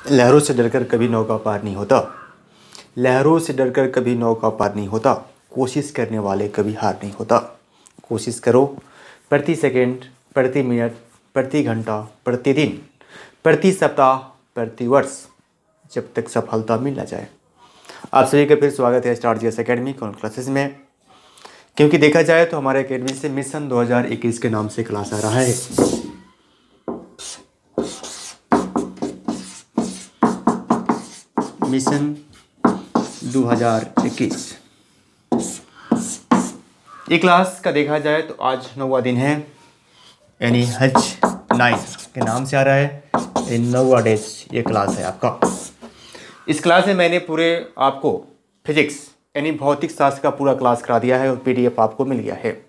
लहरों से डरकर कभी नौका पार नहीं होता। लहरों से डरकर कभी नौका पार नहीं होता। कोशिश करने वाले कभी हार नहीं होता। कोशिश करो प्रति सेकंड, प्रति मिनट, प्रति घंटा, प्रतिदिन, प्रति सप्ताह, प्रति वर्ष, जब तक सफलता मिल ना जाए। आप सभी का फिर स्वागत है star GS academy on classes में। क्योंकि देखा जाए तो हमारे एकेडमी से मिशन 2021 के नाम से क्लास आ रहा है। मिशन 2021 ये क्लास का देखा जाए तो आज 9वां दिन है, यानी हज 9 के नाम से आ रहा है। 9वां डेज ये क्लास है आपका। इस क्लास में मैंने पूरे आपको फिजिक्स यानी भौतिक शास्त्र का पूरा क्लास करा दिया है और पीडीएफ आपको मिल गया है।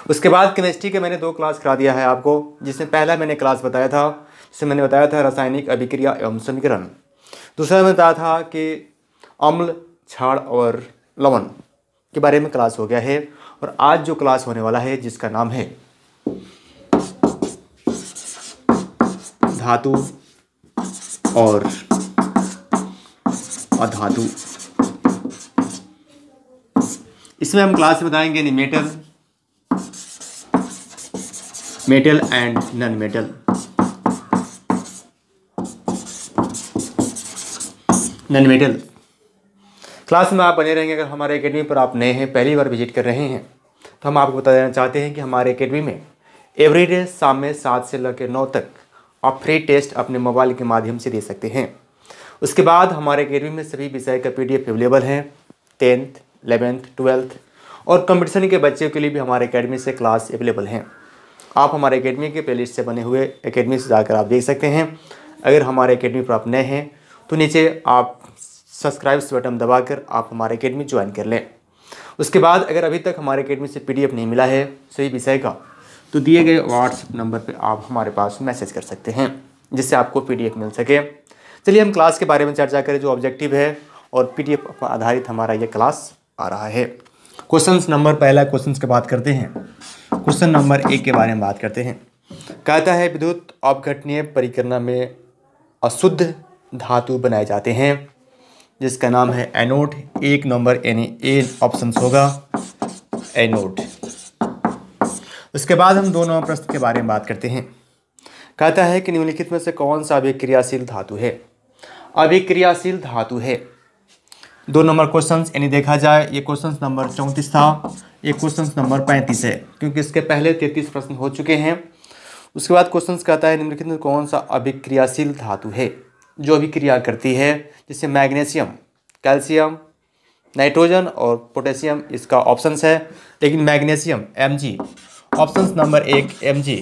उसके बाद केमिस्ट्री के मैंने 2 क्लास करा दिया है आपको, जिसमें पहला मैंने क्लास बताया था, जिसमें मैंने बताया था रासायनिक अभिक्रिया एवं समीकरण। दूसरा मैंने बताया था कि अम्ल, क्षार और लवण के बारे में क्लास हो गया है। और आज जो क्लास होने वाला है जिसका नाम है धातु और अधातु। इसमें हम क्लास में बताएंगे metal and non metal. Non metal class में आप बने रहेंगे। अगर हमारे एकेडमी पर आप नए हैं, पहली बार विजिट कर रहे हैं, तो हम आपको बता देना चाहते हैं कि हमारे एकेडमी में एवरीडे शाम में 7 से लेकर 9 तक आप फ्री टेस्ट अपने मोबाइल के माध्यम से दे सकते हैं। उसके बाद हमारे एकेडमी में सभी विषय का पीडीएफ अवेलेबल है। 10th, 11th, 12th और कंपटीशन के बच्चों के लिए भी हमारे एकेडमी से क्लास अवेलेबल हैं। आप हमारे एकेडमी के प्लेलिस्ट से बने हुए एकेडमी से जाकर आप देख सकते हैं। अगर हमारे एकेडमी पर आप नए हैं तो नीचे आप सब्सक्राइब बटन दबाकर आप हमारे एकेडमी ज्वाइन कर लें। उसके बाद अगर अभी तक हमारे एकेडमी से पीडीएफ नहीं मिला है सही विषय का, तो दिए गए व्हाट्सएप नंबर पे आप हमारे पास मैसेज कर सकते हैं, जिससे आपको पीडीएफ मिल सके। चलिए हम क्लास के बारे में चर्चा करें, जो ऑब्जेक्टिव है और पीडीएफ पर आधारित हमारा ये क्लास आ रहा है। पहला क्वेश्चन की बात करते हैं। क्वेश्चन नंबर 1 के बारे में बात करते हैं। कहता है विद्युत अपघटनीय परिक्रमा में अशुद्ध धातु बनाए जाते हैं, जिसका नाम है एनोड। 1 नंबर यानी ए ऑप्शन होगा एनोड। उसके बाद हम 2 नंबर प्रश्न के बारे में बात करते हैं। कहता है कि निम्नलिखित में से कौन सा अभिक्रियाशील धातु है? अभिक्रियाशील धातु है। 2 नंबर क्वेश्चन यानी देखा जाए ये क्वेश्चन नंबर 34 था, ये क्वेश्चन नंबर 35 है, क्योंकि इसके पहले 33 प्रश्न हो चुके हैं। उसके बाद क्वेश्चन कहता है निम्नलिखित में कौन सा अभिक्रियाशील धातु है जो अभिक्रिया करती है, जैसे मैग्नीशियम, कैल्शियम, नाइट्रोजन और पोटेशियम इसका ऑप्शंस है। लेकिन magnesium Mg, option number 1 Mg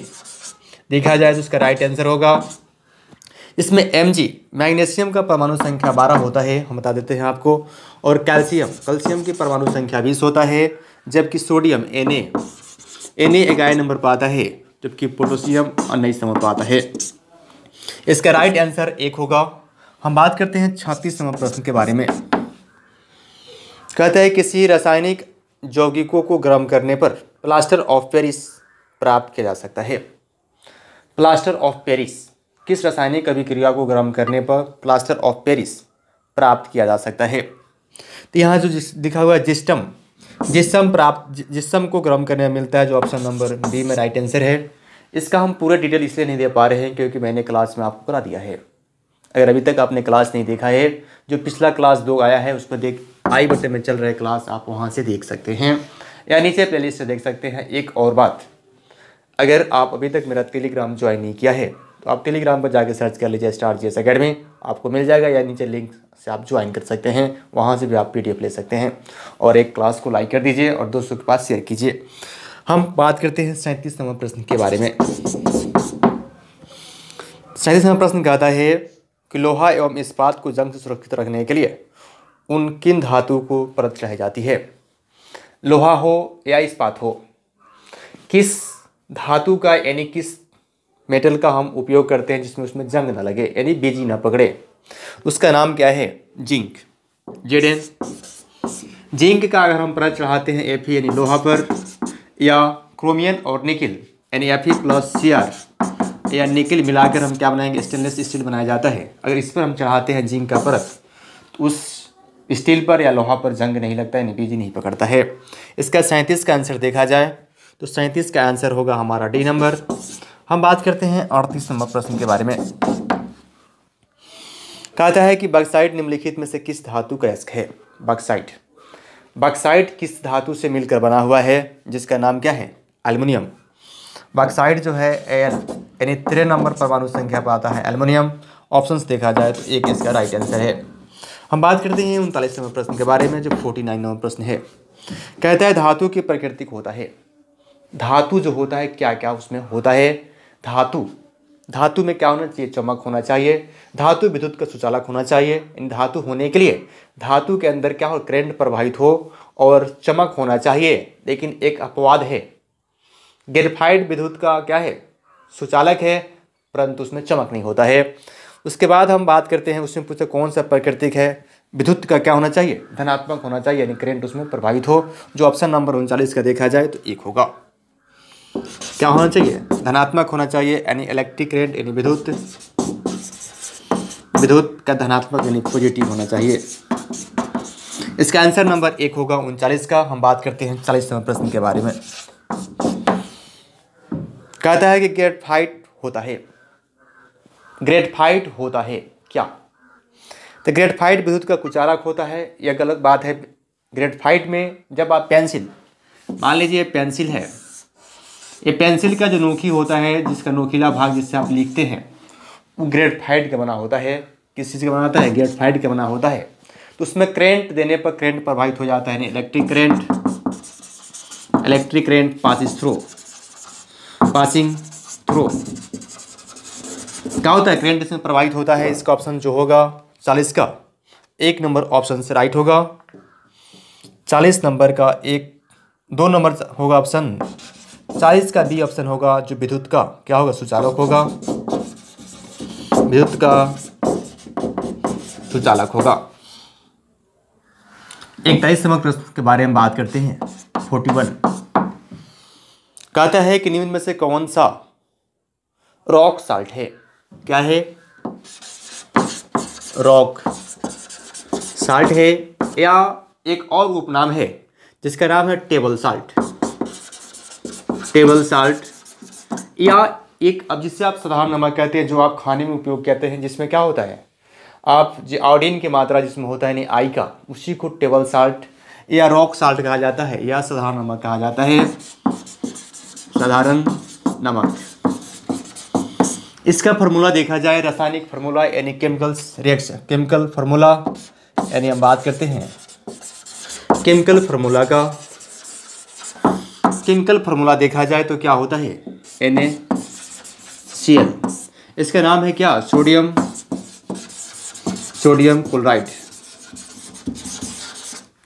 देखा जाए तो इसका राइट आंसर होगा। इसमें Mg मैग्नीशियम का परमाणु संख्या 12 होता है, हम बता देते हैं आपको। और कैल्शियम की परमाणु संख्या 20 होता है, जबकि सोडियम Na 11 नंबर पर आता है, जबकि पोटेशियम 19 नंबर पर आता है। इसका राइट आंसर 1 होगा। हम बात करते हैं 36 नंबर प्रश्न के बारे में। कहता है किसी रासायनिक यौगिकों को गर्म करने पर प्लास्टर ऑफ पेरिस प्राप्त किया जा सकता है। प्लास्टर ऑफ पेरिस, किस रासायनिक अभिक्रिया को गर्म करने पर प्लास्टर ऑफ पेरिस प्राप्त किया जा सकता है? तो यहाँ जो लिखा हुआ है जिस्म को गर्म करने में मिलता है, जो ऑप्शन नंबर बी में राइट आंसर है। इसका हम पूरा डिटेल इसलिए नहीं दे पा रहे हैं क्योंकि मैंने क्लास में आपको करा दिया है। अगर अभी तक आपने क्लास नहीं देखा है, जो पिछला क्लास 2 आया है उस पर आई बटन में चल रहे क्लास आप वहाँ से देख सकते हैं, या नीचे प्लेलिस्ट से देख सकते हैं। एक और बात, अगर आप अभी तक मेरा टेलीग्राम ज्वाइन नहीं किया है तो आप टेलीग्राम पर जाकर सर्च कर लीजिए स्टार जीएस एकेडमी, आपको मिल जाएगा, या नीचे लिंक से आप ज्वाइन कर सकते हैं, वहाँ से भी आप पीडीएफ ले सकते हैं। और एक क्लास को लाइक कर दीजिए और दोस्तों के पास शेयर कीजिए। हम बात करते हैं 37 नंबर प्रश्न के बारे में। 37 नंबर प्रश्न कहता है कि लोहा एवं इस्पात को जंग से सुरक्षित रखने के लिए उन किन धातु को परत चढ़ाई जाती है? लोहा हो या इस्पात हो, किस धातु का यानी किस मेटल का हम उपयोग करते हैं जिसमें उसमें जंग ना लगे, यानी बीजी ना पकड़े? उसका नाम क्या है? Zinc, Zn। जिंक का अगर हम परत चढ़ाते हैं Fe यानी लोहा पर, या क्रोमियम और निकिल यानी Fe+Cr या निकल मिलाकर हम क्या बनाएंगे, स्टेनलेस स्टील बनाया जाता है। अगर इस पर हम चढ़ाते हैं जिंक का परत तो उस स्टील पर या लोहा पर जंग नहीं लगता है, निपीजी नहीं पकड़ता है। इसका 37 का आंसर देखा जाए तो 37 का आंसर होगा हमारा डी नंबर। हम बात करते हैं 38 नंबर प्रश्न के बारे में। कहता है कि बॉक्साइट निम्नलिखित में से किस धातु का अयस्क है। बॉक्साइट किस धातु से मिलकर बना हुआ है, जिसका नाम क्या है, एल्युमिनियम। बॉक्साइट जो है यानी 3 नंबर परमाणु संख्या पर आता है एल्युमिनियम। ऑप्शंस देखा जाए तो एक इसका राइट आंसर है। हम बात करते हैं 39 नंबर प्रश्न के बारे में, जो 49 नंबर प्रश्न है। कहता है धातु की प्रकृति होता है। धातु जो होता है क्या क्या उसमें होता है। धातु में क्या होना चाहिए, चमक होना चाहिए। धातु विद्युत का सुचालक होना चाहिए। इन धातु होने के लिए धातु के अंदर क्या हो, करंट प्रवाहित हो और चमक होना चाहिए। लेकिन एक अपवाद है, ग्रेफाइट विद्युत का क्या है, सुचालक है, परंतु उसमें चमक नहीं होता है। उसके बाद हम बात करते हैं, उसमें पूछा कौन सा प्राकृतिक है। विद्युत का क्या होना चाहिए, धनात्मक होना चाहिए, यानी करंट उसमें प्रवाहित हो। जो ऑप्शन नंबर 39 का देखा जाए तो एक होगा। क्या होना चाहिए, धनात्मक होना चाहिए, यानी इलेक्ट्रिक करंट यानी विद्युत का धनात्मक यानी पॉजिटिव होना चाहिए। इसका आंसर नंबर 1 होगा 39 का। हम बात करते हैं 40 नंबर प्रश्न के बारे में। कहता है कि ग्रेफाइट होता है क्या। तो ग्रेफाइट विद्युत का कुचालक होता है, यह गलत बात है। ग्रेफाइट में जब आप पेंसिल, मान लीजिए पेंसिल है, ये पेंसिल का जो नोकी होता है, जिसका नोकीला भाग जिससे आप लिखते हैं, वो ग्रेफाइट का बना होता है। किस चीज़ का बना होता है, ग्रेफाइट का बना होता है। तो उसमें करंट देने पर करंट प्रवाहित हो जाता है, इलेक्ट्रिक करंट पासिंग थ्रू क्या होता है, करंट इसमें प्रवाहित होता है। इसका ऑप्शन जो होगा 40 का 1 नंबर ऑप्शन से राइट होगा। 40 नंबर का 2 नंबर होगा ऑप्शन। 40 का बी ऑप्शन होगा, जो विद्युत का क्या होगा, सुचालक होगा। विद्युत का सुचालक होगा। 41 नंबर प्रश्न के बारे में बात करते हैं। 41 कहता है कि निम्न में से कौन सा रॉक साल्ट है। क्या है, रॉक साल्ट है, या एक और उपनाम है जिसका नाम है टेबल साल्ट, या एक, अब जिससे आप साधारण नमक कहते हैं, जो आप खाने में उपयोग करते हैं, जिसमें क्या होता है, आप जो आयोडीन की मात्रा जिसमें होता है, यानी आई का, उसी को टेबल साल्ट या रॉक साल्ट कहा जाता है, या साधारण नमक कहा जाता है, साधारण नमक। इसका फार्मूला देखा जाए, रासायनिक फार्मूला यानी केमिकल फार्मूला, यानी हम बात करते हैं केमिकल फार्मूला देखा जाए तो क्या होता है, NaCl। इसका नाम है क्या, सोडियम क्लोराइड।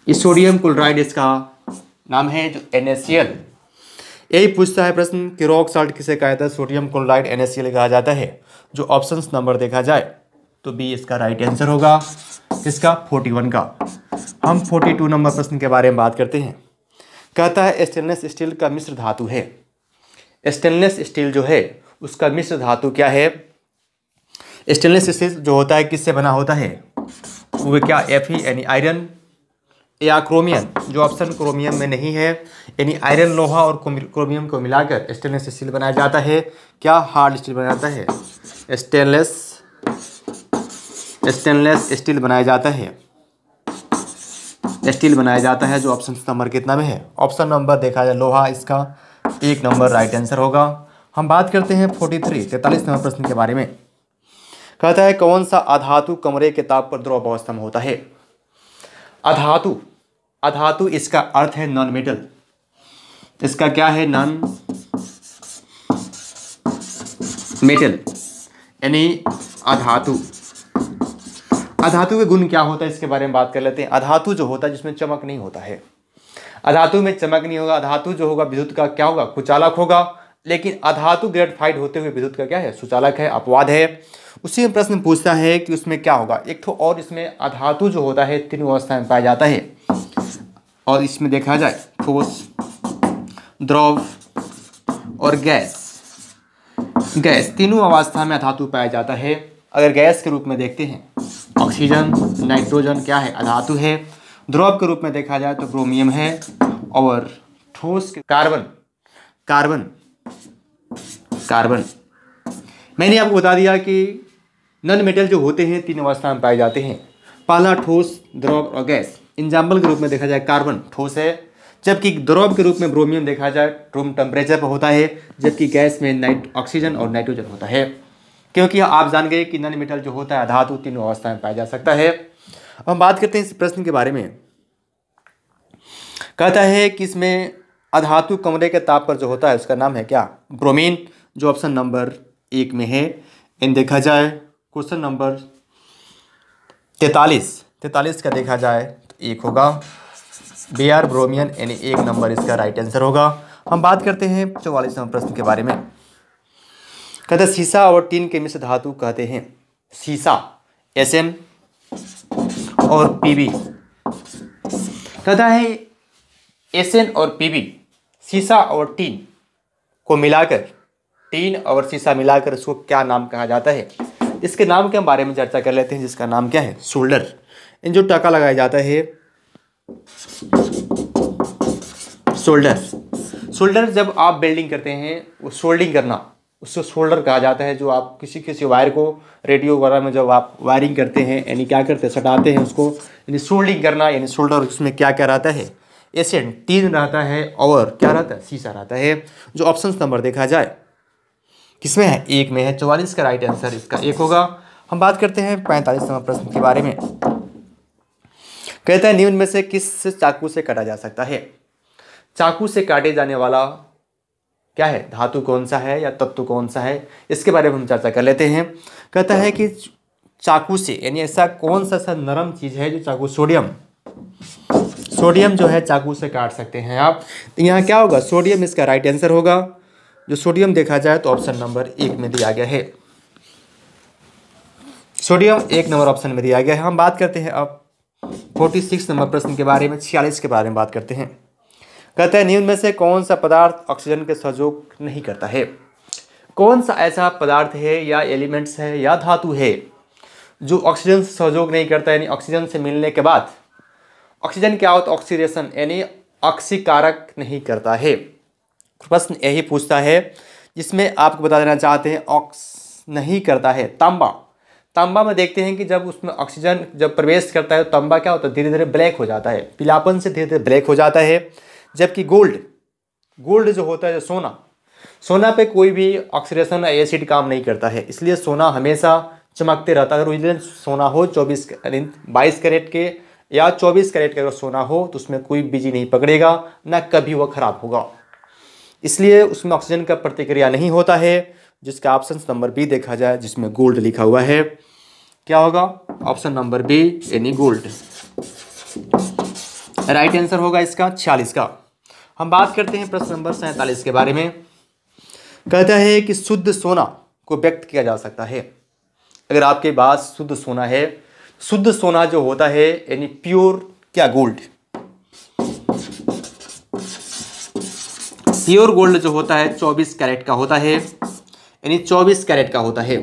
इस सोडियम क्लोराइड इसका नाम है, जो NaCl। यही पूछता है प्रश्न कि रॉक साल्ट किसे कहा जाता है, सोडियम क्लोराइड NaCl कहा जाता है। जो ऑप्शंस नंबर देखा जाए तो बी इसका राइट आंसर होगा। किसका, 41 का। हम 42 नंबर प्रश्न के बारे में बात करते हैं। कहता है स्टेनलेस स्टील का मिश्र धातु है। स्टेनलेस स्टील जो है उसका मिश्र धातु क्या है। स्टेनलेस स्टील जो होता है किससे बना होता है, वो क्या, Fe यानी आयरन, या क्रोमियम, जो ऑप्शन क्रोमियम में नहीं है, यानी आयरन, लोहा और क्रोमियम को मिलाकर स्टेनलेस स्टील बनाया जाता है। क्या, हार्ड स्टील बनाया जाता है, स्टेनलेस स्टील बनाया जाता है। जो ऑप्शन नंबर कितना में है, ऑप्शन नंबर देखा जाए लोहा, इसका 1 नंबर राइट आंसर होगा। हम बात करते हैं 43 नंबर प्रश्न के बारे में। कहता है कौन सा अधातु कमरे के ताप पर द्रव अवस्था में होता है। अधातु इसका अर्थ है नॉन मेटल। इसका क्या है, नॉन मेटल यानी अधातु के गुण क्या होता है, इसके बारे में बात कर लेते हैं। अधातु जो होता है जिसमें चमक नहीं होता है, अधातु में चमक नहीं होगा। अधातु जो होगा विद्युत का क्या होगा, कुचालक होगा। लेकिन अधातु ग्रेफाइट होते हुए विद्युत का क्या है, सुचालक है, अपवाद है। उसी में प्रश्न पूछता है कि उसमें क्या होगा। एक तो और इसमें अधातु जो होता है 3 अवस्था में पाया जाता है, और इसमें देखा जाए ठोस, द्रव और गैस। गैस, तीनों अवस्था में अधातु पाया जाता है। अगर गैस के रूप में देखते हैं ऑक्सीजन, नाइट्रोजन क्या है, अधातु है। द्रव के रूप में देखा जाए तो ब्रोमियम है, और ठोस कार्बन कार्बन कार्बन। मैंने आपको बता दिया कि नॉन मेटल जो होते हैं तीन अवस्था में पाए जाते हैं। पहला ठोस, द्रव और गैस। एग्जाम्पल के रूप में देखा जाए कार्बन ठोस है, जबकि द्रव के रूप में ब्रोमियम देखा जाए रूम टेम्परेचर पर होता है, जबकि गैस में ऑक्सीजन और नाइट्रोजन होता है। क्योंकि आप जान गए कि नॉन मेटल जो होता है धातु तीनों अवस्था में पाया जा सकता है। अब हम बात करते हैं इस प्रश्न के बारे में। कहता है कि इसमें अधातु कमरे के ताप पर जो होता है उसका नाम है क्या, ब्रोमीन, जो ऑप्शन नंबर 1 में है। इन देखा जाए क्वेश्चन नंबर 43 का देखा जाए तो 1 होगा, Br ब्रोमियन, यानी 1 नंबर इसका राइट आंसर होगा। हम बात करते हैं 44वें प्रश्न के बारे में। कहते हैं सीसा और टीन के मिश्र धातु कहते हैं। सीसा Sn और Pb। कहता है Sn और Pb, सीसा और टीन को मिलाकर, टीन और सीसा मिलाकर उसको क्या नाम कहा जाता है। इसके नाम के बारे में चर्चा कर लेते हैं, जिसका नाम क्या है, सोल्डर। इन जो टाका लगाया जाता है सोल्डर जब आप वेल्डिंग करते हैं, वो सोल्डिंग करना, उसको सोल्डर कहा जाता है। जो आप किसी वायर को रेडियो वगैरह में जब आप वायरिंग करते हैं, यानी क्या करते हैं, सटाते हैं उसको, यानी सोल्डिंग करना, यानी सोल्डर। उसमें क्या क्या रहता है, एसेंट 3 रहता है, और क्या रहता है, सीसा रहता है। जो ऑप्शन नंबर देखा जाए किसमें है, 1 में है। 44 का राइट आंसर इसका 1 होगा। हम बात करते हैं 45वें प्रश्न के बारे में। कहता है निम्न में से किस चाकू से काटा जा सकता है। चाकू से काटे जाने वाला क्या है, धातु कौन सा है या तत्व कौन सा है, इसके बारे में हम चर्चा कर लेते हैं। कहता है कि चाकू से, यानी ऐसा कौन सा नरम चीज़ है जो चाकू, सोडियम जो है चाकू से काट सकते हैं आप। तो यहाँ क्या होगा, सोडियम इसका राइट आंसर होगा। जो सोडियम देखा जाए तो ऑप्शन नंबर 1 में दिया गया है। सोडियम 1 नंबर ऑप्शन में दिया गया है। हम बात करते हैं अब 46 नंबर प्रश्न के बारे में, 46 के बारे में बात करते हैं। कहते हैं निम्न में से कौन सा पदार्थ ऑक्सीजन के सहयोग नहीं करता है। कौन सा ऐसा पदार्थ है या एलिमेंट्स है या धातु है जो ऑक्सीजन से सहयोग नहीं करता, यानी ऑक्सीजन से मिलने के बाद ऑक्सीजन क्या होता है, ऑक्सीडेशन, यानी ऑक्सीकारक नहीं करता है। प्रश्न यही पूछता है, जिसमें आपको बता देना चाहते हैं ऑक्स नहीं करता है। तांबा में देखते हैं कि जब उसमें ऑक्सीजन जब प्रवेश करता है तो तांबा क्या होता है, धीरे धीरे ब्लैक हो जाता है, पीलापन से धीरे धीरे ब्लैक हो जाता है। जबकि गोल्ड जो होता है, सोना पे कोई भी ऑक्सीडेशन या एसिड काम नहीं करता है, इसलिए सोना हमेशा चमकते रहता है। अगर ओरिजिनल सोना हो 22 कैरेट के या 24 कैरेट का अगर सोना हो तो उसमें कोई बीजी नहीं पकड़ेगा, ना कभी वह खराब होगा, इसलिए उसमें ऑक्सीजन का प्रतिक्रिया नहीं होता है। जिसका ऑप्शन नंबर बी देखा जाए, जिसमें गोल्ड लिखा हुआ है, क्या होगा, ऑप्शन नंबर बी यानी गोल्ड राइट आंसर होगा इसका 46 का। हम बात करते हैं प्रश्न नंबर 47 के बारे में। कहता है कि शुद्ध सोना को व्यक्त किया जा सकता है। अगर आपके पास शुद्ध सोना है, शुद्ध सोना जो होता है यानी प्योर क्या, गोल्ड, प्योर गोल्ड जो होता है 24 कैरेट का होता है, यानी 24 कैरेट का होता है।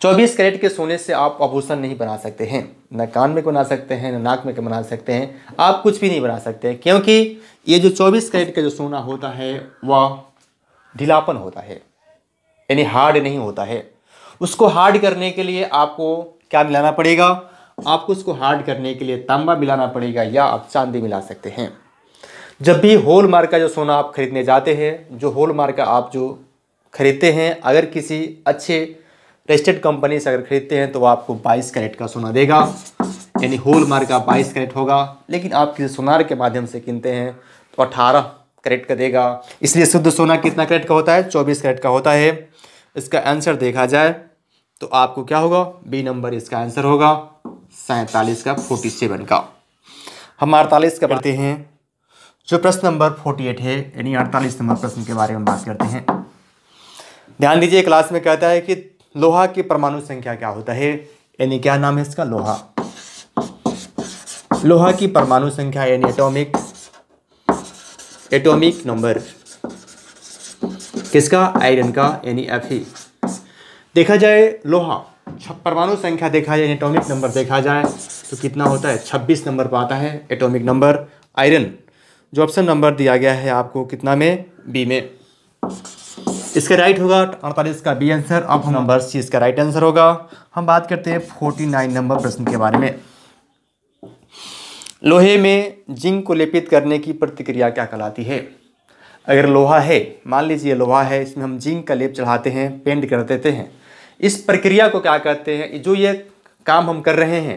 24 कैरेट के सोने से आप आभूषण नहीं बना सकते हैं, न कान में बना सकते हैं, न नाक में बना सकते हैं, आप कुछ भी नहीं बना सकते हैं, क्योंकि ये जो 24 कैरेट का जो सोना होता है वह ढीलापन होता है, यानी हार्ड नहीं होता है। उसको हार्ड करने के लिए आपको क्या मिलाना पड़ेगा, आपको उसको हार्ड करने के लिए तांबा मिलाना पड़ेगा, या आप चांदी मिला सकते हैं। जब भी होल मार्क का जो सोना आप खरीदने जाते हैं, जो होल मार्क का आप जो खरीदते हैं, अगर किसी अच्छे रजिस्टर्ड कंपनी से अगर खरीदते हैं तो वो आपको 22 कैरेट का सोना देगा, यानी होल मार्क का 22 कैरेट होगा। लेकिन आप किसी सोनार के माध्यम से किनते हैं तो 18 कैरेट का देगा। इसलिए शुद्ध सोना कितना कैरेट का होता है, 24 कैरेट का होता है। इसका आंसर देखा जाए तो आपको क्या होगा, बी नंबर इसका आंसर होगा 47 का 47 का। हम 48 का पढ़ते हैं, जो प्रश्न नंबर 48 है, यानी 48 नंबर प्रश्न के बारे में बात करते हैं। ध्यान दीजिए, क्लास में कहता है कि लोहा की परमाणु संख्या क्या होता है, यानी क्या नाम है इसका, लोहा की परमाणु संख्या यानी एटॉमिक नंबर। किसका? आयरन का, यानी Fe। देखा जाए लोहा, परमाणु संख्या देखा जाए, एटॉमिक नंबर देखा जाए तो कितना होता है? 26 नंबर पर आता है एटॉमिक नंबर आयरन, जो ऑप्शन नंबर दिया गया है आपको कितना में? बी में। इसका राइट होगा 48 का बी आंसर। अब नंबर सी इसका राइट आंसर होगा। हम बात करते हैं 49 नंबर प्रश्न के बारे में। लोहे में जिंक को लेपित करने की प्रतिक्रिया क्या कहलाती है? अगर लोहा है, मान लीजिए लोहा है, इसमें हम जिंक का लेप चढ़ाते हैं, पेंट कर देते हैं, इस प्रक्रिया को क्या कहते हैं? जो ये काम हम कर रहे हैं,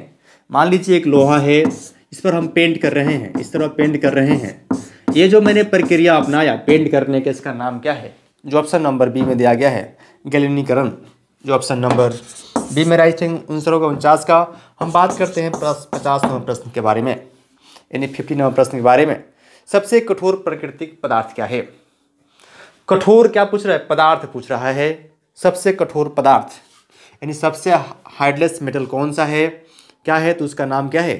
मान लीजिए एक लोहा है, इस पर हम पेंट कर रहे हैं, इस तरह पेंट कर रहे हैं, ये जो मैंने प्रक्रिया अपनाया पेंट करने के, इसका नाम क्या है? जो ऑप्शन नंबर बी में दिया गया है, गैल्वेनीकरण। जो ऑप्शन नंबर बी में राइट आंसर होगा 49 का। हम बात करते हैं 50 नंबर प्रश्न के बारे में, यानी 50 नंबर प्रश्न के बारे में। सबसे कठोर प्राकृतिक पदार्थ क्या है? कठोर क्या पूछ रहा है? पदार्थ पूछ रहा है। सबसे कठोर पदार्थ यानी सबसे हार्डलेस मेटल कौन सा है? क्या है? तो उसका नाम क्या है?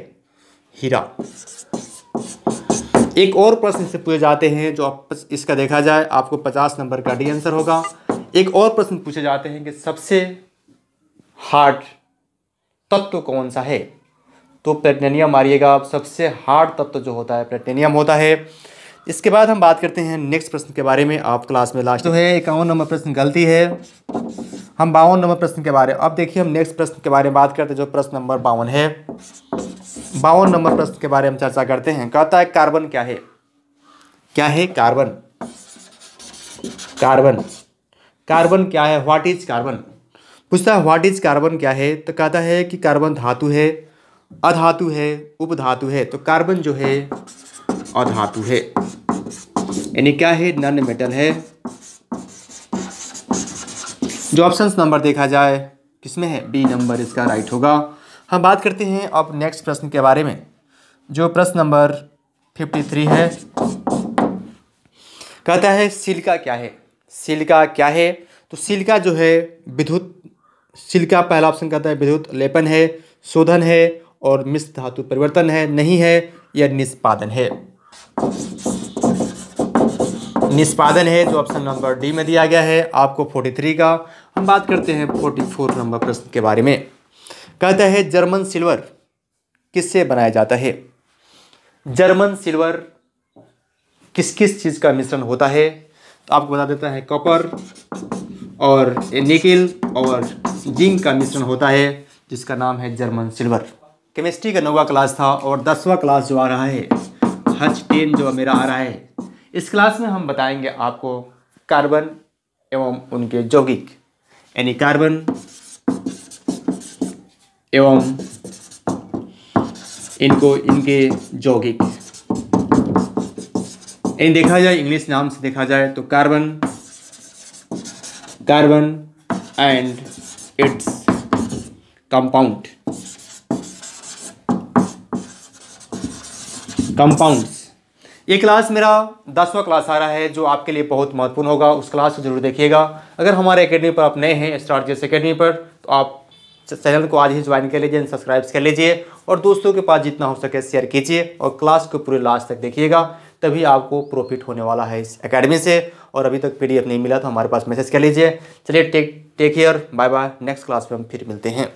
हीरा। एक और प्रश्न से पूछे जाते हैं, जो इसका देखा जाए आपको 50 नंबर का डी आंसर होगा। एक और प्रश्न पूछे जाते हैं कि सबसे हार्ड तत्व कौन सा है? तो प्लेटिनम मारिएगा आप। सबसे हार्ड तत्व जो होता है प्लेटिनम होता है। इसके बाद हम बात करते हैं नेक्स्ट प्रश्न के बारे में। आप क्लास में लास्ट तो है 51 नंबर प्रश्न गलती है। हम 52 नंबर प्रश्न के बारे में अब देखिए, हम नेक्स्ट प्रश्न के बारे में बात करते हैं, जो प्रश्न नंबर 52 है। 52 नंबर प्रश्न के बारे में चर्चा करते हैं। कहता है कार्बन क्या है? क्या है? कार्बन। कार्बन, कार्बन क्या है? What is carbon? पूछता है व्हाट इज कार्बन क्या है? तो कहता है कि कार्बन धातु है, अधातु है, उपधातु है। तो कार्बन जो है अधातु है, यानी क्या है? नॉन मेटल है। जो ऑप्शन नंबर देखा जाए किसमें है? बी नंबर इसका राइट होगा। हम बात करते हैं अब नेक्स्ट प्रश्न के बारे में, जो प्रश्न नंबर 53 है। कहता है सिलिका क्या है? सिलिका क्या है? तो सिलिका जो है विद्युत, सिलिका पहला ऑप्शन कहता है विद्युत लेपन है, शोधन है और मिश्र धातु परिवर्तन है, नहीं है, या निष्पादन है। निष्पादन है, जो ऑप्शन नंबर डी में दिया गया है आपको 43 का। हम बात करते हैं 44 नंबर प्रश्न के बारे में। कहता है जर्मन सिल्वर किससे बनाया जाता है? जर्मन सिल्वर किस किस चीज़ का मिश्रण होता है? तो आपको बता देता है कॉपर और निकेल और जिंक का मिश्रण होता है, जिसका नाम है जर्मन सिल्वर। केमिस्ट्री का 9वां क्लास था और 10वां क्लास जो आ रहा है, H10 जो मेरा आ रहा है, इस क्लास में हम बताएंगे आपको कार्बन एवं उनके यौगिक, यानी कार्बन एवं इनके यौगिक। इन देखा जाए इंग्लिश नाम से देखा जाए तो carbon, carbon and its compound, compounds. ये क्लास मेरा 10वां क्लास आ रहा है, जो आपके लिए बहुत महत्वपूर्ण होगा। उस क्लास को जरूर देखिएगा। अगर हमारे एकेडमी पर आप नए हैं, स्टार जेस एकेडमी पर, तो आप चैनल को आज ही ज्वाइन कर लीजिए, सब्सक्राइब कर लीजिए और दोस्तों के पास जितना हो सके शेयर कीजिए और क्लास को पूरे लास्ट तक देखिएगा, तभी आपको प्रॉफिट होने वाला है इस एकेडमी से। और अभी तक PDF नहीं मिला तो हमारे पास मैसेज कर लीजिए। चलिए take care, bye bye. Next class में हम फिर मिलते हैं।